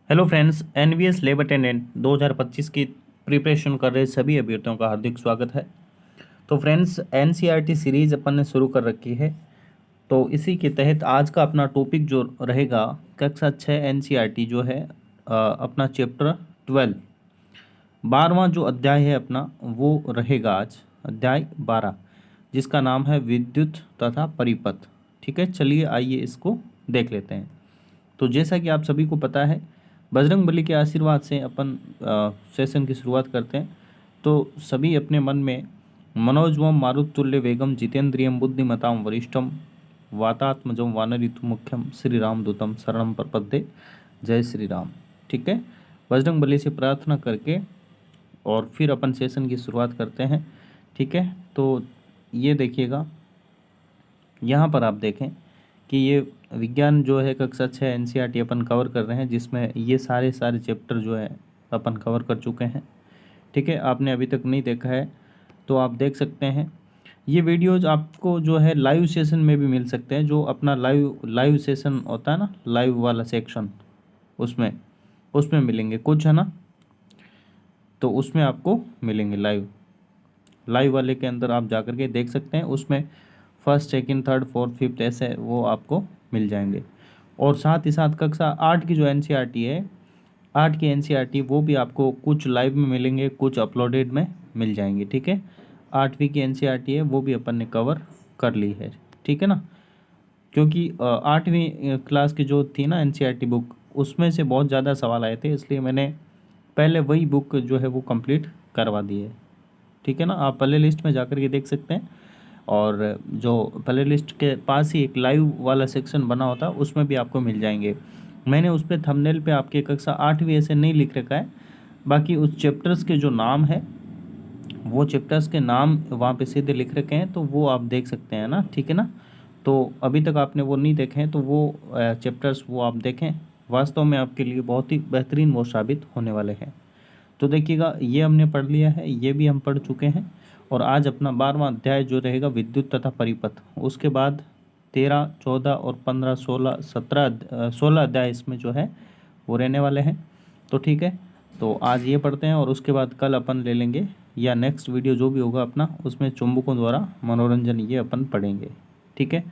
Hello friends, NVS lab attendant 2025 की preparation कर रहे सभी अभ्यर्थियों का हार्दिक स्वागत है। तो फ्रेंड्स, एनसीईआरटी सीरीज़ अपन ने शुरू कर रखी है। तो इसी के तहत आज का अपना टॉपिक जो रहेगा कक्षा 6 एनसीईआरटी जो है अपना चैप्टर 12 12वां जो अध्याय है अपना वो रहेगा आज अध्याय 12, जिसका नाम है विद्युत तथा परिपथ। ठीक है, चलिए आइए इसको देख लेते हैं। तो जैसा कि आप सभी को पता है, बजरंग बली के आशीर्वाद से अपन सेशन की शुरुआत करते हैं। तो सभी अपने मन में मनोजवम मारुतुल्य वेगम जितेंद्रियम बुद्धिमताम वरिष्ठम वातात्मजम वानरितु मुख्यम श्री राम दूतम शरणम प्रपद्ये। जय श्री राम। ठीक है, बजरंग बली से प्रार्थना करके और फिर अपन सेशन की शुरुआत करते हैं। ठीक है, तो ये देखिएगा, यहाँ पर आप देखें कि ये विज्ञान जो है कक्षा 6 एनसीईआरटी अपन कवर कर रहे हैं, जिसमें ये सारे चैप्टर जो है अपन कवर कर चुके हैं। ठीक है, आपने अभी तक नहीं देखा है तो आप देख सकते हैं। ये वीडियोज आपको जो है लाइव सेशन में भी मिल सकते हैं, जो अपना लाइव सेशन होता है ना, लाइव वाला सेक्शन, उसमें उसमें मिलेंगे कुछ, है ना। तो उसमें आपको मिलेंगे लाइव वाले के अंदर आप जाकर के देख सकते हैं। उसमें first, second, third, fourth, fifth ऐसे वो आपको मिल जाएंगे। और साथ ही साथ कक्षा 8 की जो एनसीईआरटी है, 8 की एनसीईआरटी वो भी आपको कुछ लाइव में मिलेंगे, कुछ अपलोडेड में मिल जाएंगे। ठीक है, 8वीं की एनसीईआरटी है वो भी अपन ने कवर कर ली है। ठीक है ना, क्योंकि 8वीं क्लास की जो थी ना एनसीईआरटी बुक, उसमें से बहुत ज़्यादा सवाल आए थे, इसलिए मैंने पहले वही बुक जो है वो कंप्लीट करवा दी है। ठीक है ना, आप प्ले लिस्ट में जाकर के देख सकते हैं। और जो प्ले लिस्ट के पास ही एक लाइव वाला सेक्शन बना होता है, उसमें भी आपको मिल जाएंगे। मैंने उस पर थंबनेल पे आपके कक्षा 8वीं ऐसे नहीं लिख रखा है, बाकी उस चैप्टर्स के जो नाम है वो चैप्टर्स के नाम वहाँ पे सीधे लिख रखे हैं, तो वो आप देख सकते हैं ना। ठीक है ना, तो अभी तक आपने वो नहीं देखे हैं तो वो चैप्टर्स वो आप देखें, वास्तव में आपके लिए बहुत ही बेहतरीन वो साबित होने वाले हैं। तो देखिएगा, ये हमने पढ़ लिया है, ये भी हम पढ़ चुके हैं। और आज अपना 12वां अध्याय जो रहेगा विद्युत तथा परिपथ, उसके बाद 13, 14 और 15, 16, 17, 16 अध्याय इसमें जो है वो रहने वाले हैं। तो ठीक है, तो आज ये पढ़ते हैं और उसके बाद कल अपन ले लेंगे, या नेक्स्ट वीडियो जो भी होगा अपना, उसमें चुंबकों द्वारा मनोरंजन ये अपन पढ़ेंगे। ठीक है,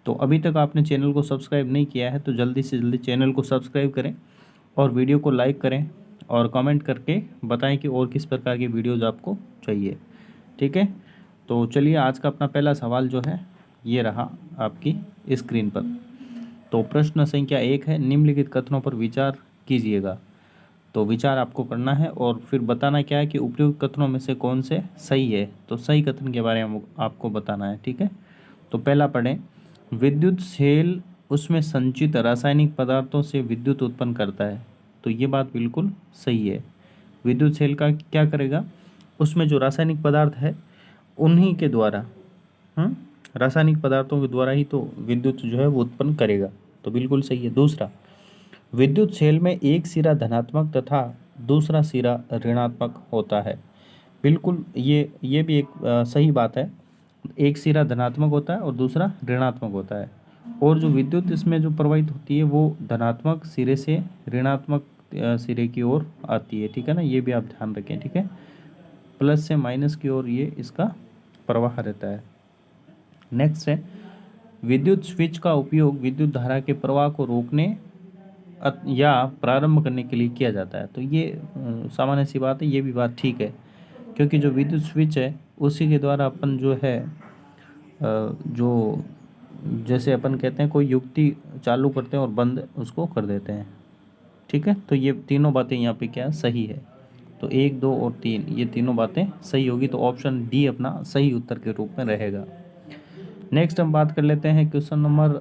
तो अभी तक आपने चैनल को सब्सक्राइब नहीं किया है तो जल्दी से जल्दी चैनल को सब्सक्राइब करें और वीडियो को लाइक करें और कमेंट करके बताएं कि और किस प्रकार की वीडियोज़ आपको चाहिए। ठीक है, तो चलिए आज का अपना पहला सवाल जो है ये रहा आपकी स्क्रीन पर। तो प्रश्न संख्या 1 है, निम्नलिखित कथनों पर विचार कीजिएगा। तो विचार आपको करना है और फिर बताना क्या है कि उपयुक्त कथनों में से कौन से सही है। तो सही कथन के बारे में आपको बताना है। ठीक है, तो पहला पढ़ें, विद्युत सेल उसमें संचित रासायनिक पदार्थों से विद्युत उत्पन्न करता है। तो ये बात बिल्कुल सही है। विद्युत सेल का क्या करेगा, उसमें जो रासायनिक पदार्थ है उन्हीं के द्वारा, रासायनिक पदार्थों के द्वारा ही तो विद्युत जो है वो उत्पन्न करेगा। तो बिल्कुल सही है। दूसरा, विद्युत सेल में एक सिरा धनात्मक तथा दूसरा सिरा ऋणात्मक होता है। बिल्कुल ये भी एक सही बात है। एक सिरा धनात्मक होता है और दूसरा ऋणात्मक होता है, और जो विद्युत इसमें जो प्रवाहित होती है वो धनात्मक सिरे से ऋणात्मक सिरे की ओर आती है। ठीक है ना, ये भी आप ध्यान रखें। ठीक है, प्लस से माइनस की ओर ये इसका प्रवाह रहता है। नेक्स्ट है, विद्युत स्विच का उपयोग विद्युत धारा के प्रवाह को रोकने या प्रारंभ करने के लिए किया जाता है। तो ये सामान्य सी बात है, ये भी बात ठीक है, क्योंकि जो विद्युत स्विच है उसी के द्वारा अपन जो है जो जैसे अपन कहते हैं कोई युक्ति चालू करते हैं और बंद उसको कर देते हैं। ठीक है, तो ये तीनों बातें यहाँ पे क्या सही है। तो 1, 2 और 3 ये तीनों बातें सही होगी, तो ऑप्शन डी अपना सही उत्तर के रूप में रहेगा। नेक्स्ट हम बात कर लेते हैं क्वेश्चन नंबर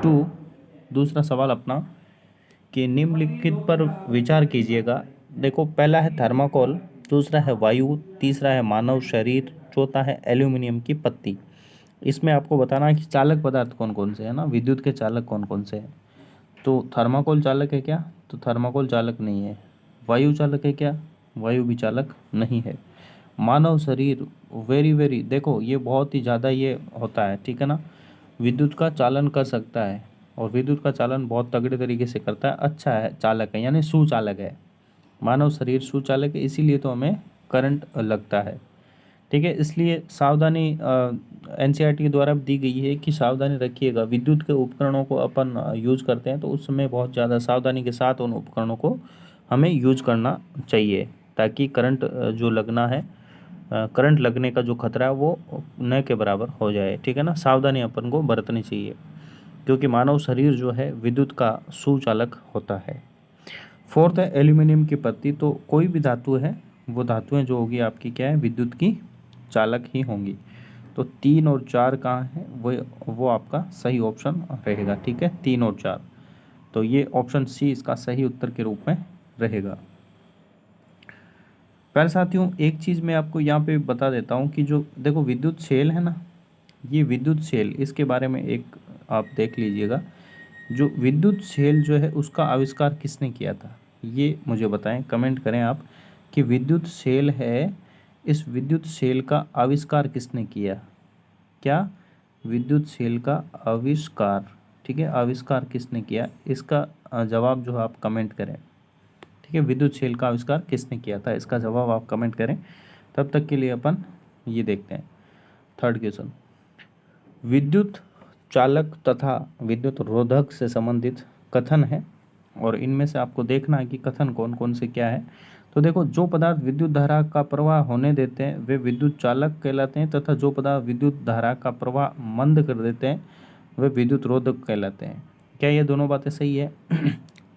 2, दूसरा सवाल अपना, कि निम्नलिखित पर विचार कीजिएगा। देखो, पहला है थर्माकोल, दूसरा है वायु, तीसरा है मानव शरीर, चौथा है एल्यूमिनियम की पत्ती। इसमें आपको बताना है कि चालक पदार्थ कौन कौन से हैं ना, विद्युत के चालक कौन कौन से हैं। तो थर्माकोल चालक है क्या, तो थर्माकोल चालक नहीं है। वायु चालक है क्या, वायु भी चालक नहीं है। मानव शरीर, देखो ये बहुत ही ज़्यादा ये होता है। ठीक है ना, विद्युत का चालन कर सकता है, और विद्युत का चालन बहुत तगड़े तरीके से करता है, अच्छा है, चालक है यानी सुचालक है। मानव शरीर सुचालक है, इसीलिए तो हमें करंट लगता है। ठीक है, इसलिए सावधानी एनसीईआरटी के द्वारा दी गई है कि सावधानी रखिएगा। विद्युत के उपकरणों को अपन यूज करते हैं तो उस समय बहुत ज़्यादा सावधानी के साथ उन उपकरणों को हमें यूज करना चाहिए, ताकि करंट जो लगना है, करंट लगने का जो खतरा है वो न के बराबर हो जाए। ठीक है ना, सावधानी अपन को बरतनी चाहिए, क्योंकि मानव शरीर जो है विद्युत का सुचालक होता है। फोर्थ है एल्यूमिनियम की पत्ती। तो कोई भी धातु है, वो धातुएं जो होगी आपकी क्या है, विद्युत की चालक ही होंगी। तो 3 और 4 कहाँ है, वो आपका सही ऑप्शन रहेगा। ठीक है, 3 और 4, तो ये ऑप्शन सी इसका सही उत्तर के रूप में रहेगा। प्यारे साथियों, एक चीज़ मैं आपको यहाँ पे बता देता हूँ कि जो देखो विद्युत सेल है ना, ये विद्युत सेल, इसके बारे में एक आप देख लीजिएगा। जो विद्युत सेल जो है उसका आविष्कार किसने किया था, ये मुझे बताएं, कमेंट करें आप कि विद्युत सेल है, इस विद्युत सेल का आविष्कार किसने किया। क्या, विद्युत सेल का आविष्कार। ठीक है, आविष्कार किसने किया, इसका जवाब जो है आप कमेंट करें। ठीक है, विद्युत सेल का आविष्कार किसने किया था, इसका जवाब आप कमेंट करें। तब तक के लिए अपन ये देखते हैं थर्ड क्वेश्चन। विद्युत चालक तथा विद्युत रोधक से संबंधित कथन है, और इनमें से आपको देखना है कि कथन कौन कौन से क्या है। तो देखो, जो पदार्थ विद्युत धारा का प्रवाह होने देते हैं वे विद्युत चालक कहलाते हैं, तथा जो पदार्थ विद्युत धारा का प्रवाह मंद कर देते हैं वे विद्युत रोधक कहलाते हैं। क्या ये दोनों बातें सही है?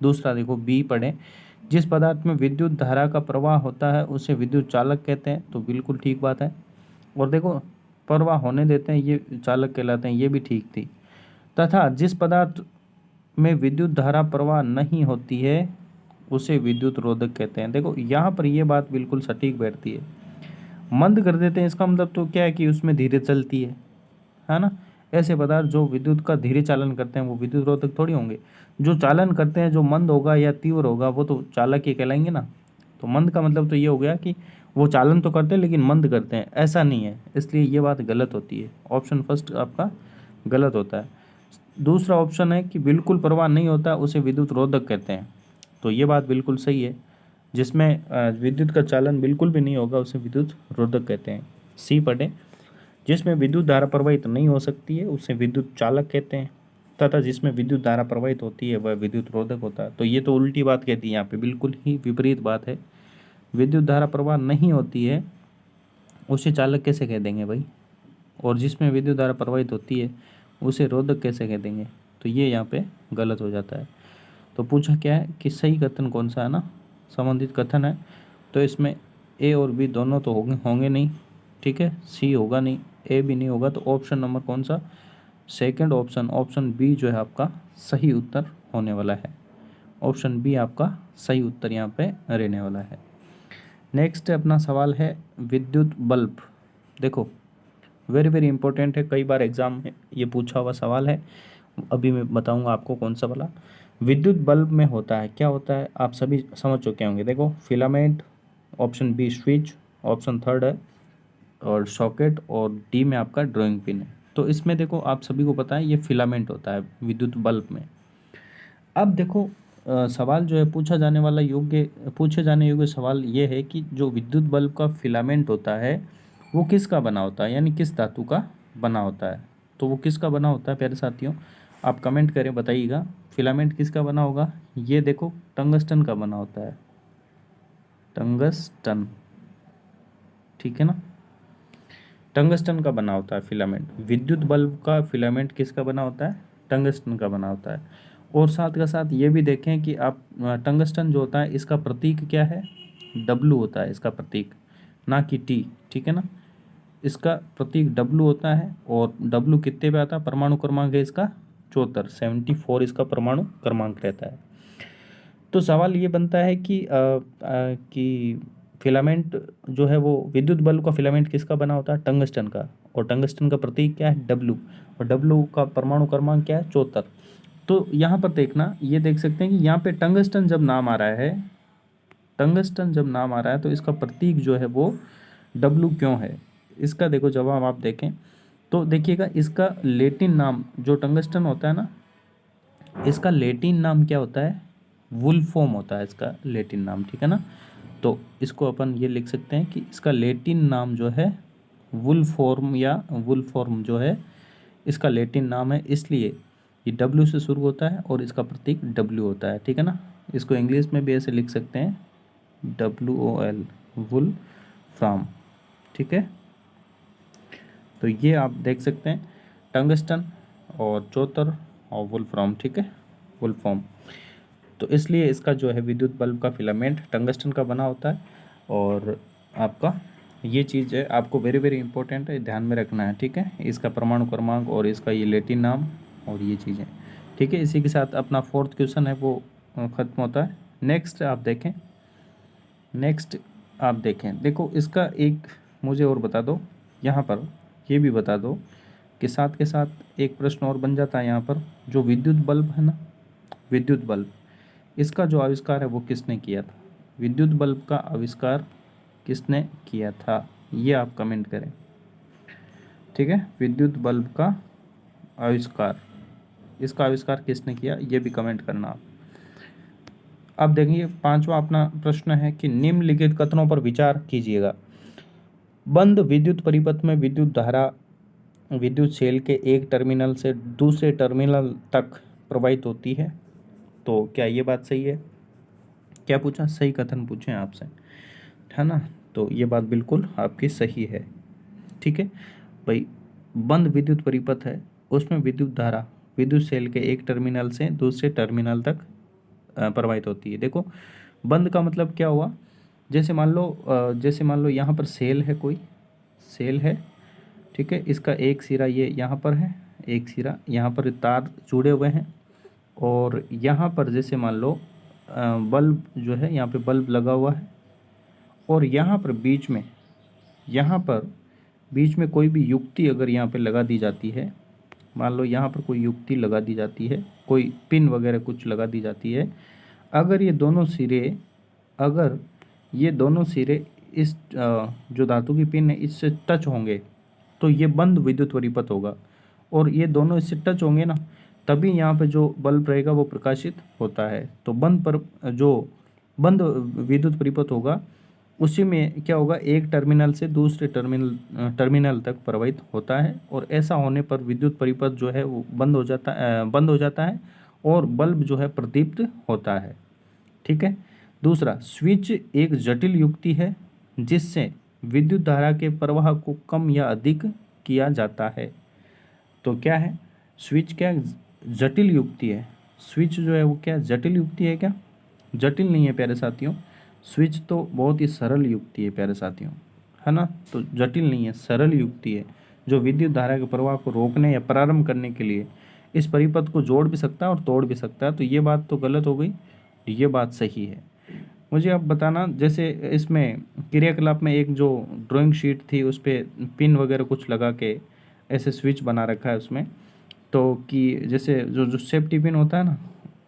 दूसरा देखो, बी पढ़ें, जिस पदार्थ में विद्युत धारा का प्रवाह होता है उसे विद्युत चालक कहते हैं। तो बिल्कुल ठीक बात है। और देखो, प्रवाह होने देते हैं ये चालक कहलाते हैं, ये भी ठीक थी। तथा जिस पदार्थ में विद्युत धारा प्रवाह नहीं होती है उसे विद्युत रोधक कहते हैं। देखो यहाँ पर ये बात बिल्कुल सटीक बैठती है। मंद कर देते हैं, इसका मतलब तो क्या है कि उसमें धीरे चलती है ना। ऐसे पदार्थ जो विद्युत का धीरे चालन करते हैं वो विद्युत रोधक थोड़ी होंगे। जो चालन करते हैं, जो मंद होगा या तीव्र होगा, वो तो चालक ही कहलाएंगे ना। तो मंद का मतलब तो ये हो गया कि वो चालन तो करते हैं लेकिन मंद करते हैं, ऐसा नहीं है, इसलिए ये बात गलत होती है। ऑप्शन फर्स्ट आपका गलत होता है। दूसरा ऑप्शन है कि बिल्कुल प्रवाह नहीं होता उसे विद्युत रोधक कहते हैं, तो ये बात बिल्कुल सही है। जिसमें विद्युत का चालन बिल्कुल भी नहीं होगा उसे विद्युत रोधक कहते हैं। सी पढ़ें, जिसमें विद्युत धारा प्रवाहित नहीं हो सकती है उसे विद्युत चालक कहते हैं, तथा जिसमें विद्युत धारा प्रवाहित होती है वह विद्युत रोधक होता है। तो ये तो उल्टी बात कहती है, यहाँ पे बिल्कुल ही विपरीत बात है। विद्युत धारा प्रवाह नहीं होती है उसे चालक कैसे कह देंगे भाई, और जिसमें विद्युत धारा प्रवाहित होती है उसे रोधक कैसे कह देंगे। तो ये यहाँ पे गलत हो जाता है। तो पूछा क्या है कि सही कथन कौन सा है ना, संबंधित कथन है। तो इसमें ए और बी दोनों तो होंगे नहीं। ठीक है, सी होगा नहीं, ए भी नहीं होगा। तो ऑप्शन नंबर कौन सा, सेकंड ऑप्शन, ऑप्शन बी जो है आपका सही उत्तर होने वाला है। ऑप्शन बी आपका सही उत्तर यहाँ पे रहने वाला है। नेक्स्ट अपना सवाल है विद्युत बल्ब। देखो वेरी वेरी इंपॉर्टेंट है, कई बार एग्जाम में ये पूछा हुआ सवाल है। अभी मैं बताऊंगा आपको कौन सा वाला। विद्युत बल्ब में होता है, क्या होता है आप सभी समझ चुके होंगे। देखो filament, option B switch, option third है और सॉकेट, और डी में आपका ड्राइंग पिन है। तो इसमें देखो आप सभी को पता है ये फिलामेंट होता है विद्युत बल्ब में। अब देखो सवाल जो है पूछे जाने योग्य सवाल ये है कि जो विद्युत बल्ब का फिलामेंट होता है वो किसका बना होता है, यानी किस धातु का बना होता है। तो वो किसका बना होता है प्यारे साथियों, आप कमेंट करें, बताइएगा फिलामेंट किसका बना होगा। ये देखो टंगस्टन का बना होता है, टंगस्टन। ठीक है ना, टंगस्टन का बना होता है फिलामेंट। विद्युत बल्ब का फिलामेंट किसका बना होता है, टंगस्टन का बना होता है। और साथ के साथ ये भी देखें कि आप टंगस्टन जो होता है इसका प्रतीक क्या है, डब्लू होता है इसका प्रतीक, ना कि टी। ठीक है ना, इसका प्रतीक डब्लू होता है। और डब्लू कितने पे आता है, परमाणु क्रमांक है इसका 74, 74 इसका परमाणु क्रमांक रहता है। तो सवाल ये बनता है कि फिलामेंट जो है वो विद्युत बल्ब का फिलामेंट किसका बना होता है, टंगस्टन का। और टंगस्टन का प्रतीक क्या है, डब्लू। और डब्लू का परमाणु क्रमांक क्या है, 74। तो यहाँ पर देखना, ये देख सकते हैं कि यहाँ पे टंगस्टन जब नाम आ रहा है, टंगस्टन जब नाम आ रहा है तो इसका प्रतीक जो है वो डब्लू क्यों है। इसका देखो जवाब आप देखें तो देखिएगा, इसका लेटिन नाम जो टंगस्टन होता है ना, इसका लेटिन नाम क्या होता है? वुल्फोम होता है इसका लेटिन नाम, ठीक है ना। तो इसको अपन ये लिख सकते हैं कि इसका लेटिन नाम जो है वुल्फोर्म, या वुल्फोर्म जो है इसका लेटिन नाम है, इसलिए ये डब्ल्यू से शुरू होता है और इसका प्रतीक डब्ल्यू होता है, ठीक है ना। इसको इंग्लिश में भी ऐसे लिख सकते हैं, WOL, वुल फ्राम, ठीक है। तो ये आप देख सकते हैं, टंगस्टन और चौतर और वुल्फ्राम, ठीक है, वुल्फॉर्म। तो इसलिए इसका जो है विद्युत बल्ब का फिलामेंट टंगस्टन का बना होता है। और आपका ये चीज़ है, आपको वेरी वेरी इंपॉर्टेंट है, ध्यान में रखना है, ठीक है। इसका परमाणु क्रमांक और इसका ये लेटिन नाम और ये चीज़ें, ठीक है। इसी के साथ अपना 4th क्वेश्चन है वो ख़त्म होता है। नेक्स्ट आप देखें, देखो इसका एक मुझे और बता दो, यहाँ पर ये भी बता दो कि साथ के साथ एक प्रश्न और बन जाता है यहाँ पर, जो विद्युत बल्ब है ना, विद्युत बल्ब, इसका जो आविष्कार है वो किसने किया था? विद्युत बल्ब का आविष्कार किसने किया था, ये आप कमेंट करें, ठीक है। विद्युत बल्ब का आविष्कार, इसका आविष्कार किसने किया, ये भी कमेंट करना आप। अब देखिए 5वां अपना प्रश्न है कि निम्नलिखित कथनों पर विचार कीजिएगा। बंद विद्युत परिपथ में विद्युत धारा विद्युत सेल के एक टर्मिनल से दूसरे टर्मिनल तक प्रवाहित होती है। तो क्या ये बात सही है? क्या पूछा? सही कथन पूछे आपसे, है ना। तो ये बात बिल्कुल आपकी सही है, ठीक है भाई। बंद विद्युत परिपथ है, उसमें विद्युत धारा विद्युत सेल के एक टर्मिनल से दूसरे टर्मिनल तक प्रवाहित होती है। देखो बंद का मतलब क्या हुआ, जैसे मान लो यहाँ पर सेल है, कोई सेल है, ठीक है। इसका एक सिरा ये यहाँ पर है, एक सिरा यहाँ पर तार जुड़े हुए हैं, और यहाँ पर जैसे मान लो बल्ब जो है, यहाँ पे बल्ब लगा हुआ है, और यहाँ पर बीच में कोई भी युक्ति अगर यहाँ पे लगा दी जाती है, मान लो यहाँ पर कोई युक्ति लगा दी जाती है, कोई पिन वगैरह कुछ लगा दी जाती है, अगर ये दोनों सिरे इस जो धातु की पिन है इससे टच होंगे तो ये बंद विद्युत परिपथ होगा, और ये दोनों इससे टच होंगे ना, तभी यहाँ पे जो बल्ब रहेगा वो प्रकाशित होता है। तो बंद विद्युत परिपथ होगा, उसी में क्या होगा, एक टर्मिनल से दूसरे टर्मिनल तक प्रवाहित होता है, और ऐसा होने पर विद्युत परिपथ जो है वो बंद हो जाता है और बल्ब जो है प्रदीप्त होता है, ठीक है। दूसरा, स्विच एक जटिल युक्ति है जिससे विद्युत धारा के प्रवाह को कम या अधिक किया जाता है। तो क्या है, स्विच क्या जटिल युक्ति है? स्विच जो है वो क्या जटिल युक्ति है क्या? जटिल नहीं है प्यारे साथियों, स्विच तो बहुत ही सरल युक्ति है प्यारे साथियों, है ना। तो जटिल नहीं है, सरल युक्ति है, जो विद्युत धारा के प्रवाह को रोकने या प्रारंभ करने के लिए इस परिपथ को जोड़ भी सकता है और तोड़ भी सकता है। तो ये बात तो गलत हो गई, ये बात सही है। मुझे अब बताना, जैसे इसमें क्रियाकलाप में एक जो ड्राइंग शीट थी उस पर पिन वगैरह कुछ लगा के ऐसे स्विच बना रखा है उसमें, तो कि जैसे जो सेफ्टी पिन होता है ना,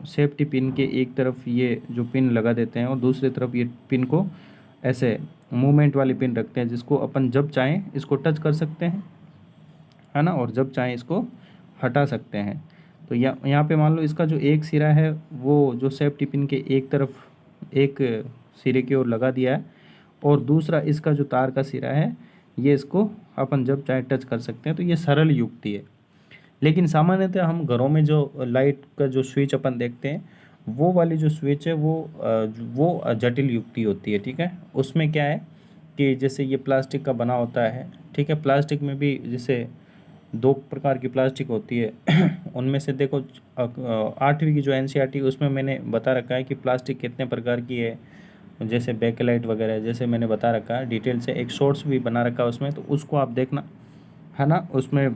सेफ्टी पिन के एक तरफ ये जो पिन लगा देते हैं और दूसरी तरफ ये पिन को ऐसे मूवमेंट वाली पिन रखते हैं, जिसको अपन जब चाहें इसको टच कर सकते हैं, है ना, और जब चाहें इसको हटा सकते हैं। तो यहाँ पे मान लो इसका जो एक सिरा है वो जो सेफ्टी पिन के एक तरफ एक सिरे की ओर लगा दिया है, और दूसरा इसका जो तार का सिरा है ये इसको अपन जब चाहे टच कर सकते हैं। तो ये सरल युक्ति है। लेकिन सामान्यतः हम घरों में जो लाइट का जो स्विच अपन देखते हैं, वो वाली जो स्विच है वो जटिल युक्ति होती है, ठीक है। उसमें क्या है कि जैसे ये प्लास्टिक का बना होता है, ठीक है। प्लास्टिक में भी जैसे 2 प्रकार की प्लास्टिक होती है उनमें से देखो 8वीं की जो NCERT उसमें मैंने बता रखा है कि प्लास्टिक कितने प्रकार की है, जैसे बैकेलाइट वगैरह, जैसे मैंने बता रखा है डिटेल से, एक शॉर्ट्स भी बना रखा है उसमें, तो उसको आप देखना, है ना। उसमें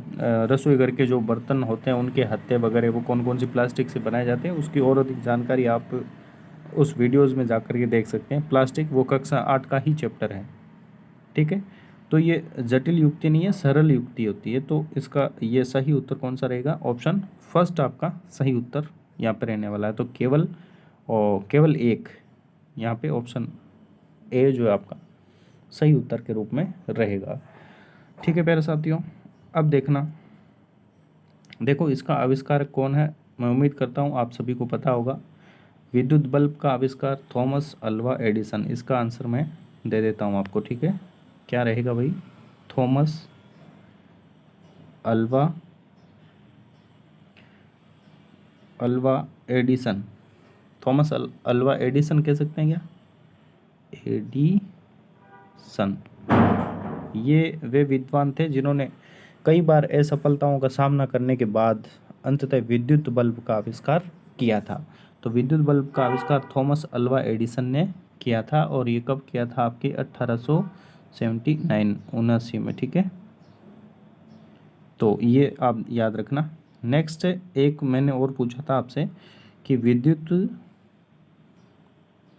रसोई घर के जो बर्तन होते हैं उनके हत्थे वगैरह वो कौन कौन सी प्लास्टिक से बनाए जाते हैं, उसकी और अधिक जानकारी आप उस वीडियोज़ में जाकर के देख सकते हैं। प्लास्टिक वो कक्षा 8 का ही चैप्टर है, ठीक है। तो ये जटिल युक्ति नहीं है, सरल युक्ति होती है। तो इसका ये सही उत्तर कौन सा रहेगा? ऑप्शन फर्स्ट आपका सही उत्तर यहाँ पे रहने वाला है। तो केवल एक यहाँ पे ऑप्शन ए जो है आपका सही उत्तर के रूप में रहेगा, ठीक है प्यारे साथियों। अब देखना, देखो इसका आविष्कारक कौन है, मैं उम्मीद करता हूँ आप सभी को पता होगा। विद्युत बल्ब का आविष्कार थॉमस अल्वा एडिसन। इसका आंसर मैं दे देता हूँ आपको, ठीक है। क्या रहेगा भाई? Thomas Alva Alva Edison. Thomas Alva Edison कह सकते हैं क्या? एडिसन। ये वे विद्वान थे जिन्होंने कई बार असफलताओं का सामना करने के बाद अंततः विद्युत बल्ब का आविष्कार किया था। तो विद्युत बल्ब का आविष्कार थॉमस अल्वा एडिसन ने किया था, और ये कब किया था? आपके 1879 में, ठीक है। तो ये आप याद रखना। नेक्स्ट एक मैंने और पूछा था आपसे कि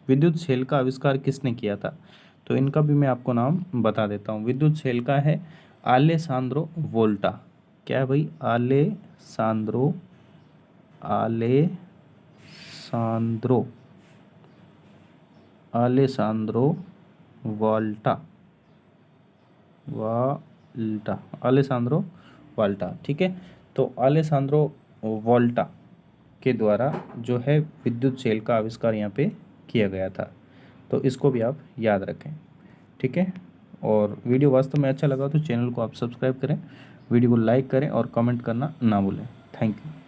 विद्युत सेल का आविष्कार किसने किया था? तो इनका भी मैं आपको नाम बता देता हूँ। विद्युत सेल का है आलेसांद्रो वोल्टा। क्या है भाई? आलेसांद्रो आलेसांद्रो वाल्टा आलेसांद्रो वाल्टा, ठीक है। तो आलेसांद्रो वाल्टा के द्वारा जो है विद्युत सेल का आविष्कार यहाँ पे किया गया था। तो इसको भी आप याद रखें, ठीक है। और वीडियो वास्तव में अच्छा लगा तो चैनल को आप सब्सक्राइब करें, वीडियो को लाइक करें और कमेंट करना ना भूलें। Thank you.